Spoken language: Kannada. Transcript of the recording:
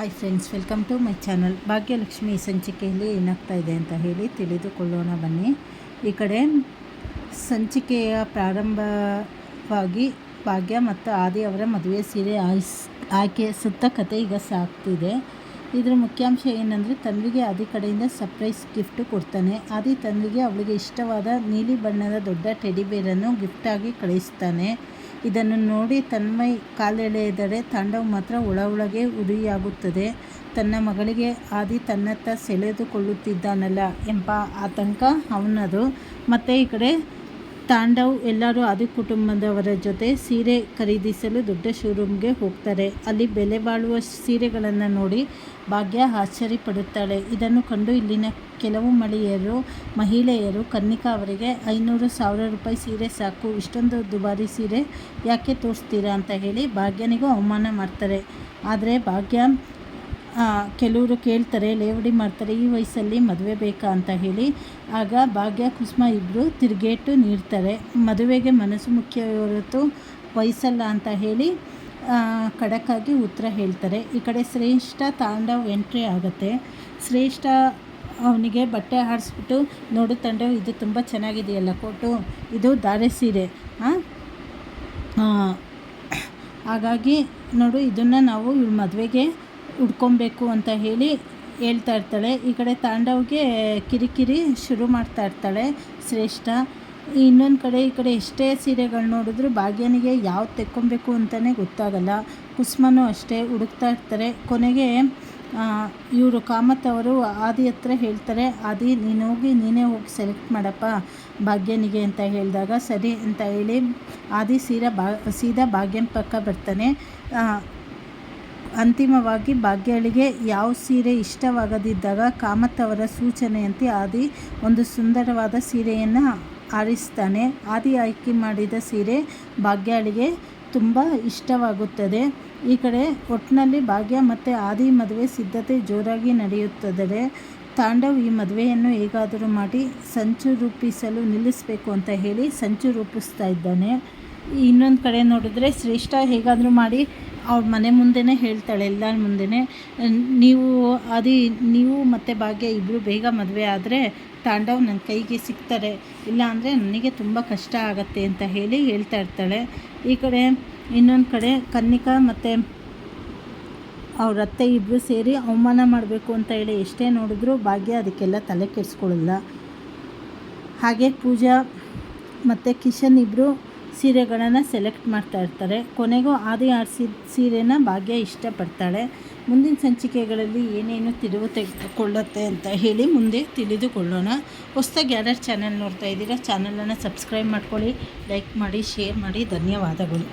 Hi friends, welcome to my channel. Bhagyalakshmi ಸಂಚಿಕೆಯಲ್ಲಿ ಏನಾಗ್ತಾ ಇದೆ ಅಂತ ಹೇಳಿ ತಿಳಿದುಕೊಳ್ಳೋಣ ಬನ್ನಿ. ಈ ಕಡೆ ಸಂಚಿಕೆಯ ಪ್ರಾರಂಭವಾಗಿ ಭಾಗ್ಯ ಮತ್ತು ಆದಿ ಅವರ ಮದುವೆ ಸೀರೆ ಆಯ್ಕೆ ಸುತ್ತ ಕತೆ ಈಗ ಸಾಗ್ತಿದೆ. ಇದರ ಮುಖ್ಯಾಂಶ ಏನಂದರೆ, ತನ್ವಿಗೆ ಆದಿ ಕಡೆಯಿಂದ ಸರ್ಪ್ರೈಸ್ ಗಿಫ್ಟು ಕೊಡ್ತಾನೆ. ಆದಿ ತನ್ವಿಗೆ ಅವಳಿಗೆ ಇಷ್ಟವಾದ ನೀಲಿ ಬಣ್ಣದ ದೊಡ್ಡ ಟೆಡಿ ಬೇರನ್ನು ಗಿಫ್ಟಾಗಿ ಕಳಿಸ್ತಾನೆ. ಇದನ್ನು ನೋಡಿ ತನ್ಮಯ್ ಕಾಲೆಳೆದರೆ ತಾಂಡವ್ ಮಾತ್ರ ಒಳಗೆ ಉರಿಯಾಗುತ್ತದೆ. ತನ್ನ ಮಗಳಿಗೆ ಆದಿ ತನ್ನತ್ತ ಸೆಳೆದುಕೊಳ್ಳುತ್ತಿದ್ದಾನಲ್ಲ ಎಂಬ ಆತಂಕ ಅವನದು. ಮತ್ತು ಈ ಕಡೆ ತಾಂಡವ್ ಎಲ್ಲರೂ ಆದಿ ಕುಟುಂಬದವರ ಜೊತೆ ಸೀರೆ ಖರೀದಿಸಲು ದೊಡ್ಡ ಶೋರೂಮ್ಗೆ ಹೋಗ್ತಾರೆ. ಅಲ್ಲಿ ಬೆಲೆ ಬಾಳುವ ಸೀರೆಗಳನ್ನು ನೋಡಿ ಭಾಗ್ಯ ಆಶ್ಚರ್ಯಪಡುತ್ತಾಳೆ. ಇದನ್ನು ಕಂಡು ಇಲ್ಲಿನ ಕೆಲವು ಮಹಿಳೆಯರು ಕನ್ನಿಕಾ ಅವರಿಗೆ 500,000 ರೂಪಾಯಿ ಸೀರೆ ಸಾಕು, ಇಷ್ಟೊಂದು ದುಬಾರಿ ಸೀರೆ ಯಾಕೆ ತೋರಿಸ್ತೀರಾ ಅಂತ ಹೇಳಿ ಭಾಗ್ಯನಿಗೂ ಅವಮಾನ ಮಾಡ್ತಾರೆ. ಆದರೆ ಭಾಗ್ಯ ಕೆಲವರು ಕೇಳ್ತಾರೆ, ಲೇವಡಿ ಮಾಡ್ತಾರೆ, ಈ ವಯಸ್ಸಲ್ಲಿ ಮದುವೆ ಬೇಕಾ ಅಂತ ಹೇಳಿ. ಆಗ ಭಾಗ್ಯ ಕುಸುಮ ಇಬ್ಬರು ತಿರುಗೇಟು ನೀಡ್ತಾರೆ. ಮದುವೆಗೆ ಮನಸ್ಸು ಮುಖ್ಯ ಹೊರತು ವಯಸ್ಸಲ್ಲ ಅಂತ ಹೇಳಿ ಖಡಕ್ಕಾಗಿ ಉತ್ತರ ಹೇಳ್ತಾರೆ. ಈ ಕಡೆ ಶ್ರೇಷ್ಠ ತಾಂಡವ್ ಎಂಟ್ರಿ ಆಗುತ್ತೆ. ಶ್ರೇಷ್ಠ ಅವನಿಗೆ ಬಟ್ಟೆ ಆಡಿಸ್ಬಿಟ್ಟು, ನೋಡು ತಾಂಡವ್, ಇದು ತುಂಬ ಚೆನ್ನಾಗಿದೆಯಲ್ಲ ಕೋಟು, ಇದು ಧಾರೆ ಸೀರೆ, ಹಾಗಾಗಿ ನೋಡು, ಇದನ್ನು ನಾವು ಇವಳ ಮದುವೆಗೆ ಉಟ್ಕೊಬೇಕು ಅಂತ ಹೇಳಿ ಹೇಳ್ತಾ ಇರ್ತಾಳೆ. ಈ ಕಡೆ ತಾಂಡವ್ಗೆ ಕಿರಿಕಿರಿ ಶುರು ಮಾಡ್ತಾ ಇರ್ತಾಳೆ ಶ್ರೇಷ್ಠ. ಇನ್ನೊಂದು ಕಡೆ ಈ ಕಡೆ ಎಷ್ಟೇ ಸೀರೆಗಳು ನೋಡಿದ್ರು ಭಾಗ್ಯನಿಗೆ ಯಾವ್ದು ತೆಕ್ಕೊಬೇಕು ಅಂತಲೇ ಗೊತ್ತಾಗಲ್ಲ. ಕುಸುಮನೂ ಅಷ್ಟೇ ಹುಡುಕ್ತಾ ಇರ್ತಾರೆ. ಕೊನೆಗೆ ಇವರು ಕಾಮತ್ ಅವರು ಆದಿ ಹತ್ರ ಹೇಳ್ತಾರೆ, ಆದಿ ನೀನೇ ಹೋಗಿ ಸೆಲೆಕ್ಟ್ ಮಾಡಪ್ಪ ಭಾಗ್ಯನಿಗೆ ಅಂತ ಹೇಳಿದಾಗ ಸರಿ ಅಂತ ಹೇಳಿ ಆದಿ ಸೀದಾ ಭಾಗ್ಯನ ಪಕ್ಕ ಬರ್ತಾನೆ. ಅಂತಿಮವಾಗಿ ಭಾಗ್ಯಳಿಗೆ ಯಾವ ಸೀರೆ ಇಷ್ಟವಾಗದಿದ್ದಾಗ ಕಾಮತ್ ಅವರ ಸೂಚನೆಯಂತೆ ಆದಿ ಒಂದು ಸುಂದರವಾದ ಸೀರೆಯನ್ನು ಆರಿಸ್ತಾನೆ. ಆದಿ ಆಯ್ಕೆ ಮಾಡಿದ ಸೀರೆ ಭಾಗ್ಯಳಿಗೆ ತುಂಬ ಇಷ್ಟವಾಗುತ್ತದೆ. ಈ ಕಡೆ ಒಟ್ಟಿನಲ್ಲಿ ಭಾಗ್ಯ ಮತ್ತು ಆದಿ ಮದುವೆ ಸಿದ್ಧತೆ ಜೋರಾಗಿ ನಡೆಯುತ್ತದೆ. ತಾಂಡವ್ ಈ ಮದುವೆಯನ್ನು ಹೇಗಾದರೂ ಮಾಡಿ ಸಂಚು ರೂಪಿಸಲು ನಿಲ್ಲಿಸಬೇಕು ಅಂತ ಹೇಳಿ ಸಂಚು ರೂಪಿಸ್ತಾ ಇದ್ದಾನೆ. ಇನ್ನೊಂದು ಕಡೆ ನೋಡಿದ್ರೆ ಶ್ರೇಷ್ಠ ಹೇಗಾದರೂ ಮಾಡಿ ಅವ್ರ ಮನೆ ಮುಂದೆನೇ ಹೇಳ್ತಾಳೆ, ಎಲ್ಲರ ಮುಂದೆನೇ, ನೀವು ಮತ್ತು ಭಾಗ್ಯ ಇಬ್ಬರು ಬೇಗ ಮದುವೆ ಆದರೆ ತಾಂಡವ್ ನನ್ನ ಕೈಗೆ ಸಿಗ್ತಾರೆ, ಇಲ್ಲ ಅಂದರೆ ನನಗೆ ತುಂಬ ಕಷ್ಟ ಆಗತ್ತೆ ಅಂತ ಹೇಳಿ ಹೇಳ್ತಾ ಇರ್ತಾಳೆ. ಈ ಕಡೆ ಇನ್ನೊಂದು ಕಡೆ ಕನ್ನಿಕಾ ಮತ್ತು ಅವ್ರ ಅತ್ತೆ ಇಬ್ಬರು ಸೇರಿ ಅವಮಾನ ಮಾಡಬೇಕು ಅಂತ ಹೇಳಿ ಎಷ್ಟೇ ನೋಡಿದ್ರು ಭಾಗ್ಯ ಅದಕ್ಕೆಲ್ಲ ತಲೆ ಕೆಡಿಸ್ಕೊಳ್ಳಲ್ಲ. ಹಾಗೆ ಪೂಜಾ ಮತ್ತು ಕಿಶನ್ ಇಬ್ಬರು ಸೀರೆಗಳನ್ನು ಸೆಲೆಕ್ಟ್ ಮಾಡ್ತಾ ಇರ್ತಾರೆ. ಕೊನೆಗೂ ಆದಿ ಆರಿಸಿದ ಸೀರೆನ ಭಾಗ್ಯ ಇಷ್ಟಪಡ್ತಾಳೆ. ಮುಂದಿನ ಸಂಚಿಕೆಗಳಲ್ಲಿ ಏನೇನು ತಿರುವು ತೆಗೆದುಕೊಳ್ಳುತ್ತೆ ಅಂತ ಹೇಳಿ ಮುಂದೆ ತಿಳಿದುಕೊಳ್ಳೋಣ. ಹೊಸದಾಗಿ ಯಾರ್ಯಾರು ಚಾನಲ್ ನೋಡ್ತಾ ಇದ್ದೀರಾ ಚಾನಲನ್ನು ಸಬ್ಸ್ಕ್ರೈಬ್ ಮಾಡ್ಕೊಳ್ಳಿ, ಲೈಕ್ ಮಾಡಿ, ಶೇರ್ ಮಾಡಿ. ಧನ್ಯವಾದಗಳು.